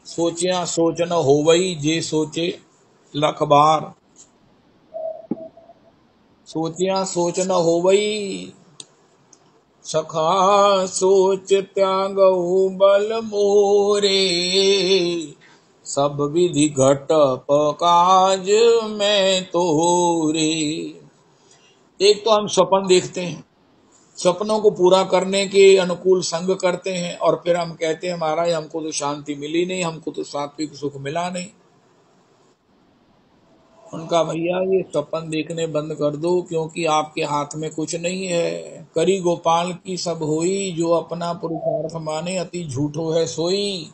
Speaker 1: सोचिया सोच न होवई, जे सोचे लख बार, सोचिया सोच न होवई, सखा सोच त्यागऊ बल मोरे, सब विधि घट पकाज में तोरे। एक तो हम स्वप्न देखते हैं, सपनों को पूरा करने के अनुकूल संग करते हैं, और फिर हम कहते हैं महाराज हमको तो शांति मिली नहीं, हमको तो सात्विक सुख मिला नहीं। उनका भैया ये सपन देखने बंद कर दो, क्योंकि आपके हाथ में कुछ नहीं है। करी गोपाल की सब होई, जो अपना पुरुषार्थ माने अति झूठो है सोई।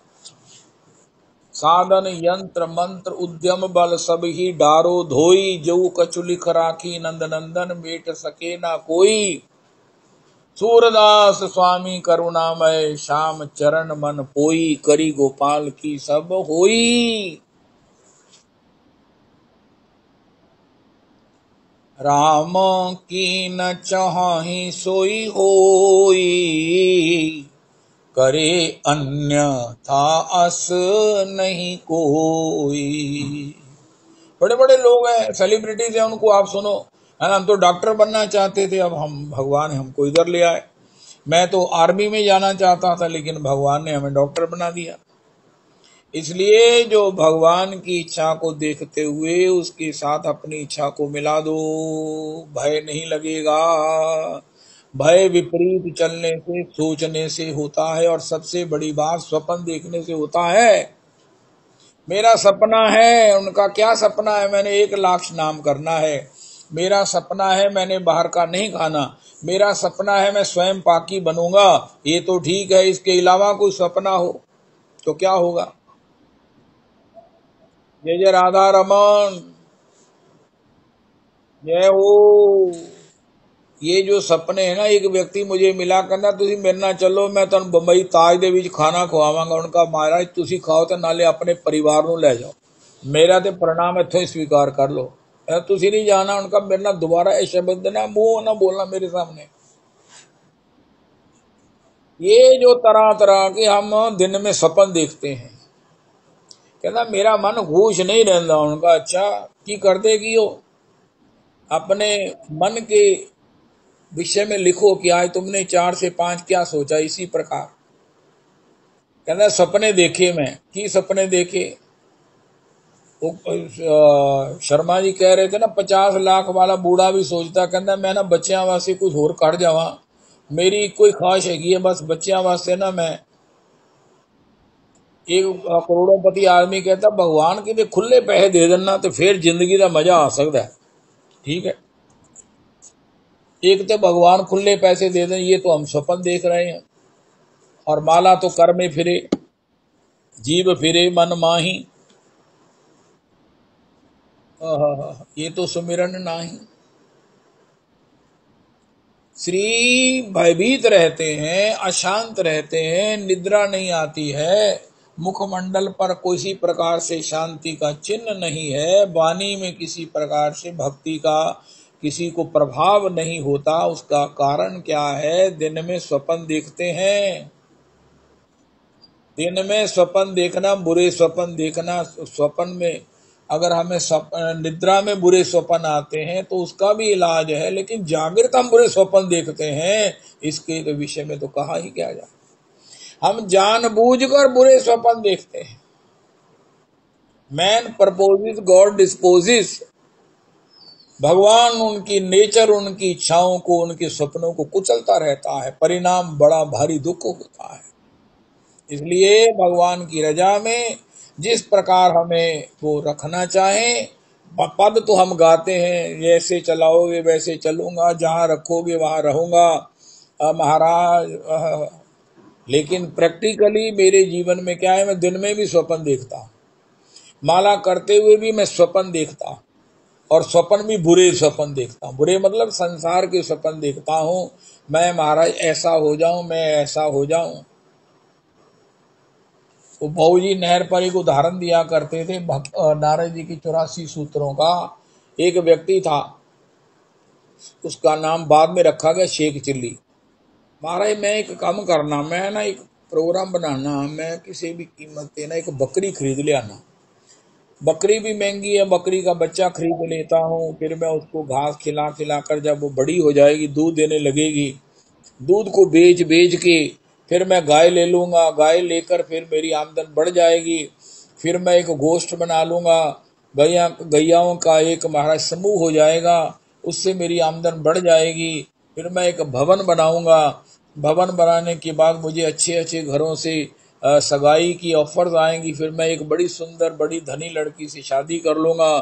Speaker 1: साधन यंत्र मंत्र उद्यम बल सब ही डारो धोई, जो कछु लिख राखी नंद नंदन मेट सके ना कोई। सूरदास स्वामी करुणामय, श्याम चरण मन पोई, करी गोपाल की सब होई। राम की न चाहि सोई होई, करे अन्य था अस नहीं कोई। बड़े बड़े लोग हैं, सेलिब्रिटीज हैं, उनको आप सुनो, है ना, हम तो डॉक्टर बनना चाहते थे, अब हम भगवान हमको इधर ले आए। मैं तो आर्मी में जाना चाहता था, लेकिन भगवान ने हमें डॉक्टर बना दिया। इसलिए जो भगवान की इच्छा को देखते हुए उसके साथ अपनी इच्छा को मिला दो, भय नहीं लगेगा। भय विपरीत चलने से, सोचने से होता है, और सबसे बड़ी बात स्वप्न देखने से होता है। मेरा सपना है, उनका क्या सपना है, मैंने 1,00,000 नाम करना है। मेरा सपना है मैंने बाहर का नहीं खाना। मेरा सपना है मैं स्वयं पाकी बनूंगा। ये तो ठीक है, इसके अलावा कोई सपना हो तो क्या होगा। जय जय राधा रमन, जय हो। ये जो सपने हैं ना, एक व्यक्ति मुझे मिला करना, तुसी मेरे ना चलो, मैं तुम बंबई ताज दे विच खाना खवावांगा। उनका महाराज तुसी खाओ तो नाले अपने परिवार नूं ले जाओ, मेरा ते प्रणाम इत्थों ही स्वीकार कर लो, तुसी नहीं जाना। उनका मेरे ना दोबारा ये शब्द ना मुंह ना बोलना मेरे सामने। ये जो तरह तरह के हम दिन में सपन देखते हैं, कहना मेरा मन खुश नहीं रहता। उनका अच्छा की कर देगी हो, अपने मन के विषय में लिखो कि आज तुमने 4 से 5 क्या सोचा। इसी प्रकार कहना सपने देखे, मैं की सपने देखे। शर्मा जी कह रहे थे ना, 50 लाख वाला बूढ़ा भी सोचता, कहना मैं ना बच्चियां वास्ते कुछ होर कर जावा, मेरी कोई ख्वाहिश है बस बच्चियां वास्ते ना मैं। एक करोड़ोंपति आदमी कहता भगवान के खुले पैसे दे देना तो फिर जिंदगी का मजा आ सकता है। ठीक है, एक तो भगवान खुले पैसे दे दें, ये तो हम सपन देख रहे हैं। और माला तो कर में फिरे, जीव फिरे मन माही। ये तो सुमिरन नाही। श्री भयभीत रहते हैं, अशांत रहते हैं, निद्रा नहीं आती है, मुखमंडल पर किसी प्रकार से शांति का चिन्ह नहीं है, वाणी में किसी प्रकार से भक्ति का किसी को प्रभाव नहीं होता। उसका कारण क्या है? दिन में स्वप्न देखते हैं। दिन में स्वप्न देखना, बुरे स्वप्न देखना, स्वप्न में अगर हमें निद्रा में बुरे स्वप्न आते हैं तो उसका भी इलाज है, लेकिन जागृत हम बुरे स्वप्न देखते हैं, इसके तो विषय में तो कहा ही क्या जाए। हम जानबूझकर बुरे स्वप्न देखते हैं। Man proposes, God disposes. भगवान उनकी नेचर, उनकी इच्छाओं को, उनके सपनों को कुचलता रहता है, परिणाम बड़ा भारी दुख होता है। इसलिए भगवान की रजा में जिस प्रकार हमें वो रखना चाहे, पद तो हम गाते हैं, जैसे चलाओगे वैसे चलूंगा, जहां रखोगे वहां रहूंगा महाराज। लेकिन प्रैक्टिकली मेरे जीवन में क्या है, मैं दिन में भी स्वप्न देखता हूँ, माला करते हुए भी मैं स्वप्न देखता हूँ, और स्वप्न भी बुरे स्वप्न देखता हूँ। बुरे मतलब संसार के स्वप्न देखता हूँ, मैं महाराज ऐसा हो जाऊं, मैं ऐसा हो जाऊं। तो भाऊजी नहर पर एक उदाहरण दिया करते थे नारद जी की 84 सूत्रों का। एक व्यक्ति था, उसका नाम बाद में रखा गया शेख चिल्ली। महाराज मैं एक काम करना, मैं ना एक प्रोग्राम बनाना, मैं किसी भी कीमत पे ना एक बकरी खरीद ले आना। बकरी भी महंगी है, बकरी का बच्चा खरीद लेता हूँ, फिर मैं उसको घास खिला खिला कर जब वो बड़ी हो जाएगी, दूध देने लगेगी, दूध को बेच बेच के फिर मैं गाय ले लूंगा, गाय लेकर फिर मेरी आमदन बढ़ जाएगी, फिर मैं एक गोष्ठ बना लूंगा, गैयाओं का एक महाराज समूह हो जाएगा, उससे मेरी आमदन बढ़ जाएगी। फिर मैं एक भवन बनाऊंगा, भवन बनाने के बाद मुझे अच्छे अच्छे घरों से सगाई की ऑफर्स आएंगी, फिर मैं एक बड़ी सुंदर बड़ी धनी लड़की से शादी कर लूंगा।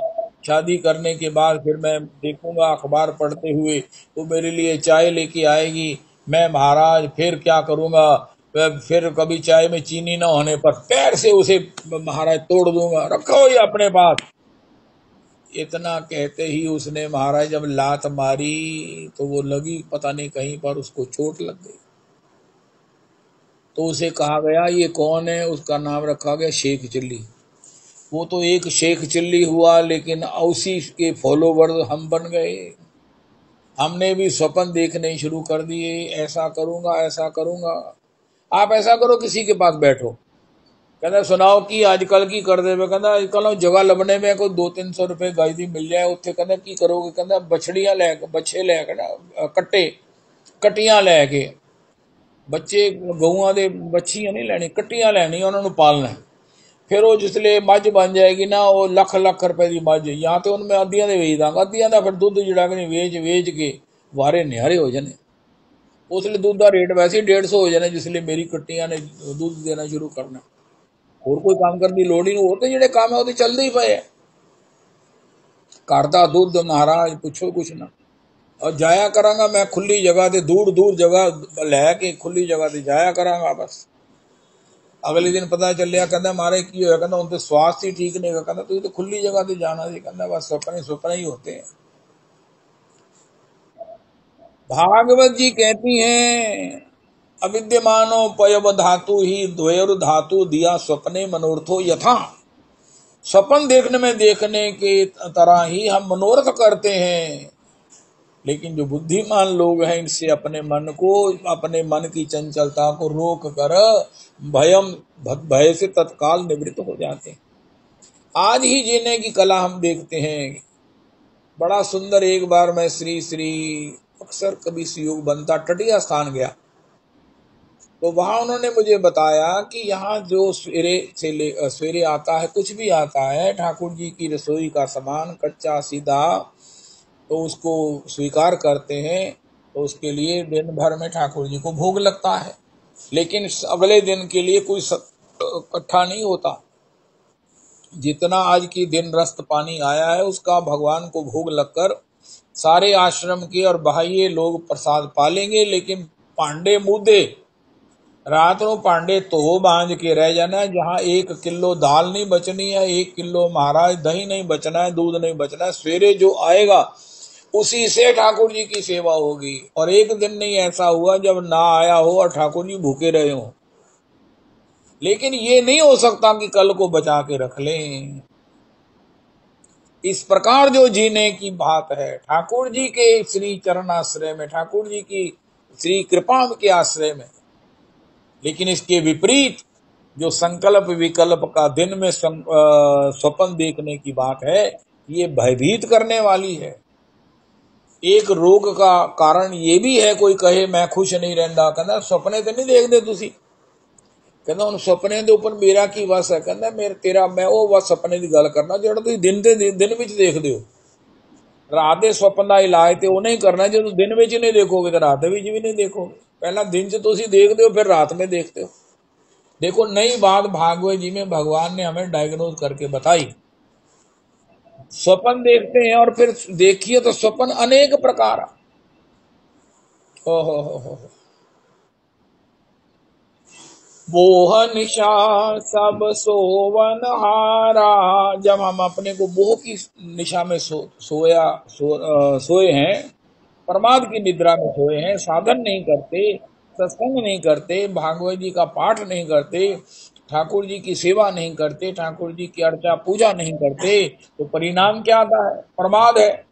Speaker 1: शादी करने के बाद फिर मैं देखूंगा अखबार पढ़ते हुए, वो मेरे लिए चाय लेके आएगी, मैं महाराज फिर क्या करूंगा, फिर कभी चाय में चीनी न होने पर पैर से उसे महाराज तोड़ दूंगा, रखो ये अपने पास। इतना कहते ही उसने महाराज जब लात मारी तो वो लगी पता नहीं कहीं पर उसको चोट लग गई। तो उसे कहा गया ये कौन है, उसका नाम रखा गया शेख चिल्ली। वो तो एक शेख चिल्ली हुआ, लेकिन उसी के फॉलोवर हम बन गए। हमने भी स्वप्न देखने शुरू कर दिए, ऐसा करूंगा ऐसा करूंगा। आप ऐसा करो, किसी के पास बैठो, कहना सुनाओ कि आजकल की कर दे, कहना आजकल जगह लभने में कोई 200-300 रुपए गाय दी मिल जाए, उत्थे कहना की करोगे, कहना बछड़ियां लैके बच्चे लैके ना कट्टे कटियां लैके बच्चे गऊआं दे बच्चियां नहीं लैनी, कट्टियां लैनी, उन्होंने पालना। फिर वो जिसले मझ बन जाएगी ना, वो लख लख रुपए की मझ, या तो उनमें अद्धियां दे वेच दांगा, अद्धियां का फिर दुध जिड़ा कि वेच वेच के वारे निहारे हो जाने। उसले दूध का रेट वैसे ही 150 हो जाना, जिसले मेरी कट्टियां ने दूध देना शुरू करना। और कोई काम करने की लोड़ ही नहीं, होते ਜਿਹੜੇ काम है वो तो चलते ही पे है। घर का दुध महाराज पूछो कुछ ना। और जाया करांगा मैं खुली जगह ते, दूर दूर जगह लैके खुली जगह ते जाया करांगा बस। अगले दिन पता चलिया कहता मारे की होया, कहता उनके स्वास्थ्य ही ठीक नहीं, कहता तू तो खुली जगह ते जाना सी, कहता बस सपने सपने ही होते हैं। भागवत जी कहती हैं अविद्यमानो पयव धातु ही द्वयर धातु दिया स्वप्ने मनोर्थो यथा। स्वप्न देखने में देखने के तरह ही हम मनोरथ करते हैं, लेकिन जो बुद्धिमान लोग हैं इनसे अपने मन को, अपने मन की चंचलता को रोक कर भयम भय से तत्काल निवृत्त हो जाते हैं। आज ही जीने की कला हम देखते हैं। बड़ा सुंदर, एक बार मैं श्री श्री अक्सर कभी सुयोग बनता टटिया स्थान गया, तो वहां उन्होंने मुझे बताया कि यहाँ जो सवेरे आता है, कुछ भी आता है ठाकुर जी की रसोई का सामान कच्चा सीधा, तो उसको स्वीकार करते हैं, तो उसके लिए दिन भर में ठाकुर जी को भोग लगता है, लेकिन अगले दिन के लिए कोई इकट्ठा नहीं होता। जितना आज की दिन रस्त पानी आया है उसका भगवान को भोग लगकर सारे आश्रम के और बाह्य लोग प्रसाद पालेंगे, लेकिन पांडे मुद्दे रात को पांडे तो बांध के रह जाना, जहां 1 किलो दाल नहीं बचनी है, 1 किलो महाराज दही नहीं बचना है, दूध नहीं बचना है। सवेरे जो आएगा उसी से ठाकुर जी की सेवा होगी। और एक दिन नहीं ऐसा हुआ जब ना आया हो और ठाकुर जी भूखे रहे हो। लेकिन ये नहीं हो सकता कि कल को बचा के रख लें। इस प्रकार जो जीने की बात है, ठाकुर जी के श्री चरणाश्रय में, ठाकुर जी की श्री कृपा के आश्रय में। लेकिन इसके विपरीत जो संकल्प विकल्प का दिन में स्वप्न देखने की बात है, ये भयभीत करने वाली है। एक रोग का कारण ये भी है, कोई कहे मैं खुश नहीं रहता, कहना सपने तो नहीं देखते तुसी, कहना उन सपने के ऊपर मेरा की वस है, कहना मेरे तेरा मैं वो बस सपने की गल करना जो तुम दिन विच देखते हो। रात के स्वप्न का इलाज तो उन्हें करना जो तुम दिन विच नहीं देखोगे तो रात विच भी नहीं देखोगे। पहला दिन च तुसी देखते हो, फिर रात में देखते हो। देखो नई बात भागवत जी में भगवान ने हमें डायग्नोज करके बताई। स्वप्न देखते हैं और फिर देखिए तो स्वप्न अनेक प्रकार। ओहो, मोह निशा सब सोवन हारा। जब हम अपने को मोह की निशा में सोए हैं, प्रमाद की निद्रा में सोए हैं, साधन नहीं करते, सत्संग नहीं करते, भागवत जी का पाठ नहीं करते, ठाकुर जी की सेवा नहीं करते, ठाकुर जी की अर्चा पूजा नहीं करते, तो परिणाम क्या आता है? प्रमाद है।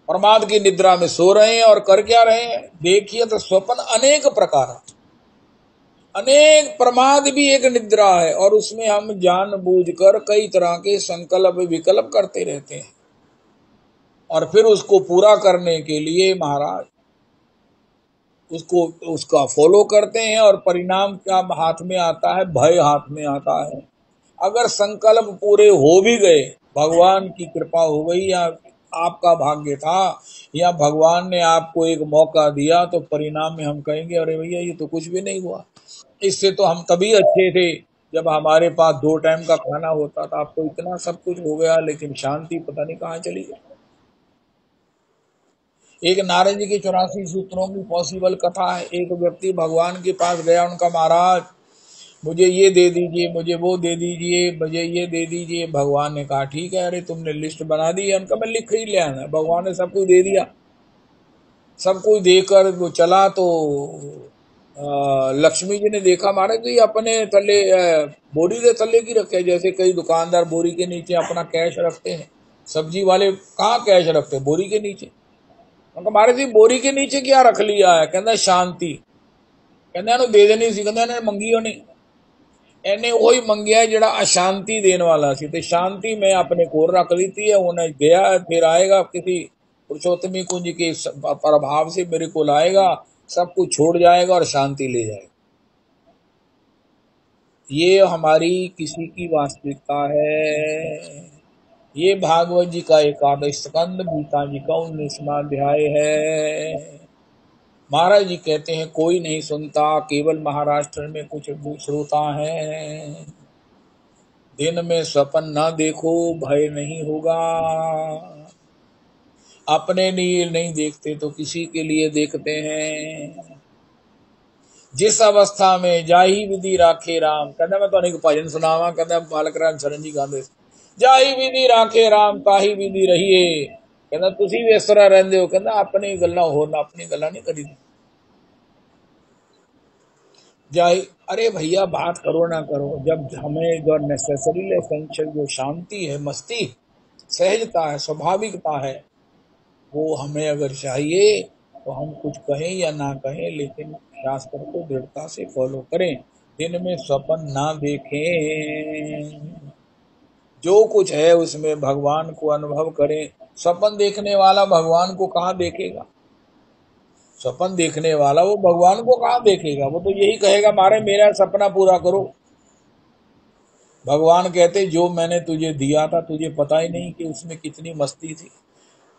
Speaker 1: प्रमाद की निद्रा में सो रहे हैं और कर क्या रहे हैं? देखिए तो स्वप्न अनेक प्रकार, अनेक प्रमाद भी एक निद्रा है, और उसमें हम जानबूझकर कई तरह के संकल्प विकल्प करते रहते हैं। और फिर उसको पूरा करने के लिए महाराज उसका फॉलो करते हैं, और परिणाम क्या हाथ में आता है? भय हाथ में आता है। अगर संकल्प पूरे हो भी गए, भगवान की कृपा हो गई, या आपका भाग्य था, या भगवान ने आपको एक मौका दिया, तो परिणाम में हम कहेंगे अरे भैया ये तो कुछ भी नहीं हुआ, इससे तो हम तभी अच्छे थे जब हमारे पास 2 टाइम का खाना होता था। अब तो इतना सब कुछ हो गया, लेकिन शांति पता नहीं कहाँ चली गई। एक नारद जी की 84 सूत्रों की पॉसिबल कथा है। एक व्यक्ति भगवान के पास गया, उनका महाराज मुझे ये दे दीजिए, मुझे वो दे दीजिए, मुझे ये दे दीजिए। भगवान ने कहा ठीक है, अरे तुमने लिस्ट बना दी है? उनका मैं लिख ही लिया है। भगवान ने सब कुछ दे दिया। सब कुछ देकर वो चला तो लक्ष्मी जी ने देखा महाराज तो ये अपने थल्ले बोरी के थल्ले की रखे, जैसे कई दुकानदार बोरी के नीचे अपना कैश रखते हैं। सब्जी वाले कहाँ कैश रखते हैं? बोरी के नीचे। उनका महाराज जी बोरी के नीचे क्या रख लिया है? कहना शांति। कहना दे देनी सी, कहना मंगी हो नहीं, ਇਹਨੇ ਉਹੀ ਮੰਗਿਆ ਜਿਹੜਾ अशांति देने वाला सी, तो शांति मैं अपने को रख ली थी। उन्हें गया, फिर आएगा किसी पुरुषोत्तमी कुंज के प्रभाव से मेरे को लाएगा, सब कुछ छोड़ जाएगा और शांति ले जाएगा। ये हमारी किसी की वास्तविकता है। ये भागवत जी का 11 स्कंद, गीता जी का 19वां अध्याय है। महाराज जी कहते हैं कोई नहीं सुनता, केवल महाराष्ट्र में कुछ श्रोता हैं। दिन में स्वप्न ना देखो, भय नहीं होगा। अपने लिए नहीं देखते तो किसी के लिए देखते हैं। जिस अवस्था में जाही विधि राखे राम, कहता मैं तो एक भजन सुनावा, कहता बालक राम शरण जी गांधे, जाही विधि राखे राम ताही विधि रहिए। कहता तुसी भी इस तरह रहंदे हो, कहता अपनी गल्ला होना, अपनी गल्ला नहीं करी जाए। अरे भैया बात करो ना करो, जब हमें जो नेसेसरी एसेंशियल जो शांति है, मस्ती, सहजता है, स्वाभाविकता है, वो हमें अगर चाहिए तो हम कुछ कहें या ना कहें, लेकिन शास्त्र को दृढ़ता से फॉलो करें। दिन में स्वप्न ना देखें, जो कुछ है उसमें भगवान को अनुभव करें। स्वप्न देखने वाला भगवान को कहाँ देखेगा? स्वप्न देखने वाला वो भगवान को कहाँ देखेगा? वो तो यही कहेगा मारे मेरा सपना पूरा करो। भगवान कहते जो मैंने तुझे दिया था तुझे पता ही नहीं कि उसमें कितनी मस्ती थी।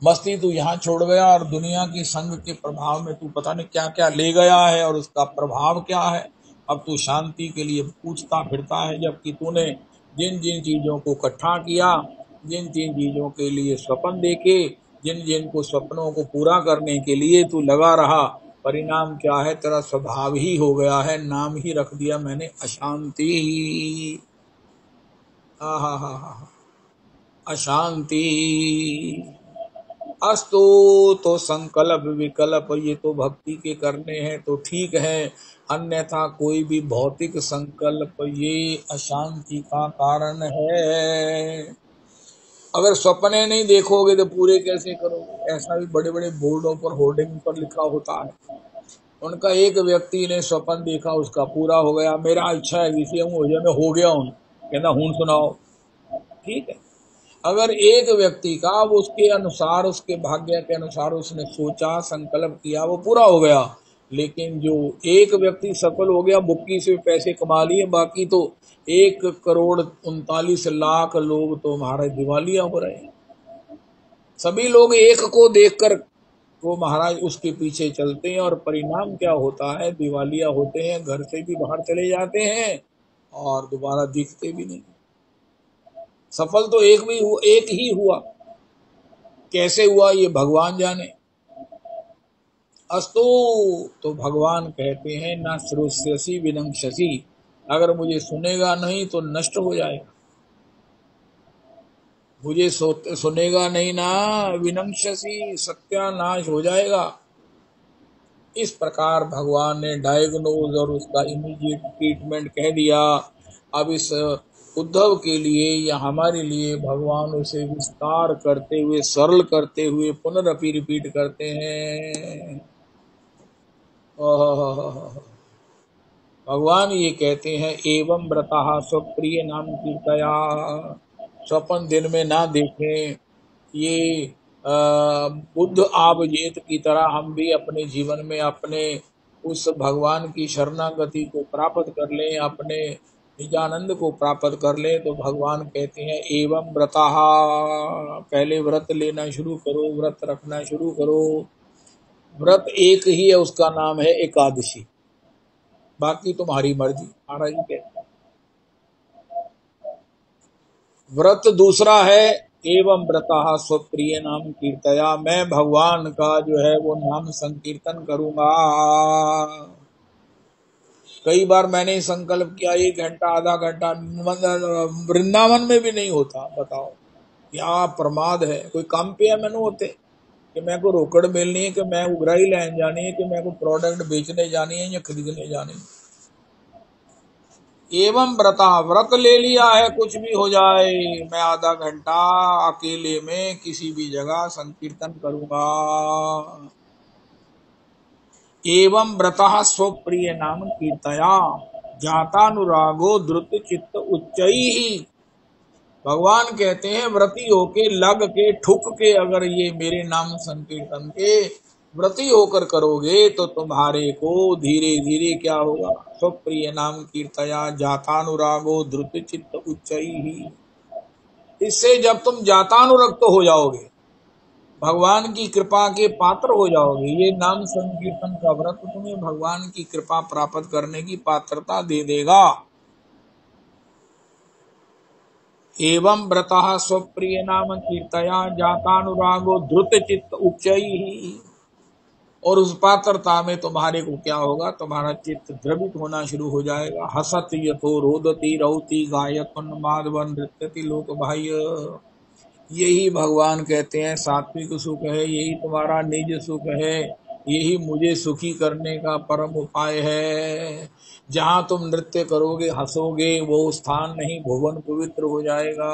Speaker 1: मस्ती तू यहाँ छोड़ गया और दुनिया की संग के प्रभाव में तू पता नहीं क्या क्या ले गया है, और उसका प्रभाव क्या है। अब तू शांति के लिए पूछता फिरता है, जबकि तूने जिन जिन चीजों को इकट्ठा किया, जिन जिन चीजों के लिए स्वप्न देखे, जिन जिन को स्वप्नों को पूरा करने के लिए तू लगा रहा, परिणाम क्या है, तेरा स्वभाव ही हो गया है, नाम ही रख दिया मैंने अशांति। हा हा हा हा, अशांति। अस्तु, तो संकल्प विकल्प ये तो भक्ति के करने हैं तो ठीक है, अन्यथा कोई भी भौतिक संकल्प ये अशांति का कारण है। अगर सपने नहीं देखोगे तो पूरे कैसे करोगे? ऐसा भी बड़े बड़े बोर्डों पर, होर्डिंग पर लिखा होता है। उनका एक व्यक्ति ने स्वप्न देखा, उसका पूरा हो गया, मेरा इच्छा है कि हो जाए, मैं हो गया हूँ, कहना हूँ सुनाओ, ठीक है। अगर एक व्यक्ति का वो उसके अनुसार, उसके भाग्य के अनुसार उसने सोचा, संकल्प किया, वो पूरा हो गया। लेकिन जो एक व्यक्ति सफल हो गया, बुक्की से पैसे कमा लिए, बाकी तो 1,39,00,000 लोग तो हमारे दिवालिया हो रहे हैं। सभी लोग एक को देखकर वो महाराज उसके पीछे चलते हैं, और परिणाम क्या होता है, दिवालिया होते हैं, घर से भी बाहर चले जाते हैं और दोबारा दिखते भी नहीं। सफल तो एक ही हुआ, कैसे हुआ ये भगवान जाने। अस्तु, तो भगवान कहते हैं ना श्रोष्यसि विनंक्षसि, अगर मुझे सुनेगा नहीं तो नष्ट हो जाएगा। मुझे सुनेगा नहीं ना, विनंक्षसि, सत्यानाश हो जाएगा। इस प्रकार भगवान ने डायग्नोज और उसका इमीडिएट ट्रीटमेंट कह दिया। अब इस उद्धव के लिए या हमारे लिए भगवान उसे विस्तार करते हुए, सरल करते हुए पुनरअपि रिपीट करते हैं। भगवान ये कहते हैं, एवं व्रतः स्वप्रिय नाम कीर्तया, स्वपन दिन में ना देखें। ये बुद्ध आबजेत की तरह हम भी अपने जीवन में अपने उस भगवान की शरणागति को प्राप्त कर लें, अपने निजानंद को प्राप्त कर लें। तो भगवान कहते हैं एवं व्रतः, पहले व्रत लेना शुरू करो, व्रत रखना शुरू करो। व्रत एक ही है, उसका नाम है एकादशी, बाकी तुम्हारी मर्जी। महाराज जी कहते हैं व्रत दूसरा है, एवं व्रतः स्वप्रिय नाम कीर्तया, मैं भगवान का जो है वो नाम संकीर्तन करूंगा। कई बार मैंने संकल्प किया 1 घंटा, आधा घंटा, वृंदावन में भी नहीं होता। बताओ क्या प्रमाद है। कोई काम पे है मैंने होते कि मैं को रोकड़ मिलनी है, कि मैं उगराही लैन जानी है, कि मैं को प्रोडक्ट बेचने जानी है या खरीदने जानी है। एवं व्रता, व्रत ले लिया है, कुछ भी हो जाए, मैं आधा घंटा अकेले में किसी भी जगह संकीर्तन करूंगा। एवं व्रतः स्वप्रिय नाम कीर्तया, जातानुरागो द्रुत चित्त उच्चैः। भगवान कहते हैं व्रती होके, लग के, ठुक के अगर ये मेरे नाम संकीर्तन के व्रती होकर करोगे तो तुम्हारे को धीरे धीरे क्या होगा, स्वप्रिय नाम कीर्तया जातानुरागो द्रुत चित्त उच्चैः। इससे जब तुम जातानुरक्त हो जाओगे, भगवान की कृपा के पात्र हो जाओगे, ये नाम संकीर्तन का व्रत तुम्हें भगवान की कृपा प्राप्त करने की पात्रता दे देगा। एवं व्रतः स्वप्रिय नाम कीर्तया जातानुरागो द्रुत चित्त उच्चैः। और उस पात्रता में तुम्हारे को क्या होगा, तुम्हारा चित्त द्रवित होना शुरू हो जाएगा। हसत यथो रोदती रौती गायत्वन्माधव नृत्यति लोक बाह्य। यही भगवान कहते हैं सात्विक सुख है, यही तुम्हारा निज सुख है, यही मुझे सुखी करने का परम उपाय है। जहां तुम नृत्य करोगे, हंसोगे, वो स्थान नहीं, भुवन पवित्र हो जाएगा।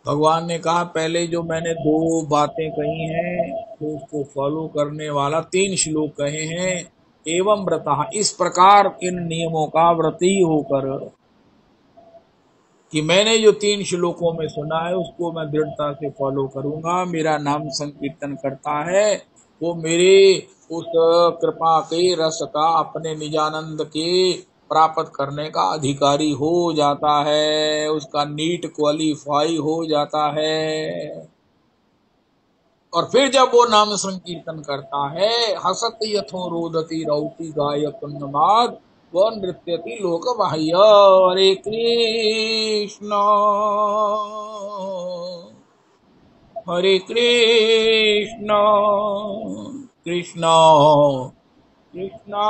Speaker 1: भगवान ने कहा पहले जो मैंने 2 बातें कही हैं तो उसको फॉलो करने वाला 3 श्लोक कहे हैं। एवं व्रतः, इस प्रकार इन नियमों का व्रती होकर, कि मैंने जो 3 श्लोकों में सुना है उसको मैं दृढ़ता से फॉलो करूंगा। मेरा नाम संकीर्तन करता है वो मेरे उस कृपा के रस का, अपने निजानंद के प्राप्त करने का अधिकारी हो जाता है, उसका नीट क्वालिफाई हो जाता है। और फिर जब वो नाम संकीर्तन करता है, हसत यथो रोदती रौती गायत्वन्माद वो नृत्यति लोक बाह्य। हरे कृष्ण। हरे कृष्णा कृष्णा कृष्णा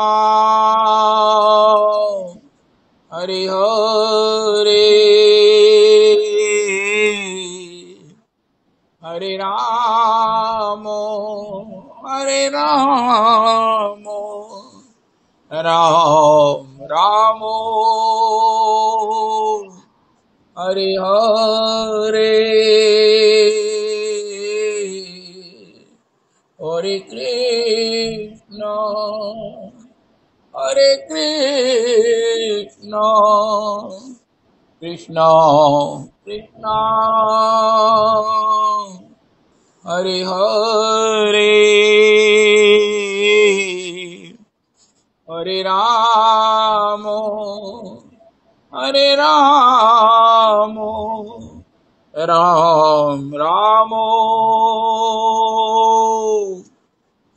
Speaker 1: हरे हरे हरे राम राम राम हरे हरे हरे कृष्ण कृष्ण कृष्ण हरे हरे हरे राम राम राम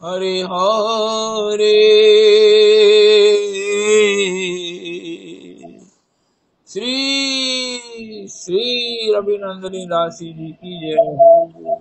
Speaker 1: हरे हरे श्री श्री रविनंदनी दासी जी की जय हो।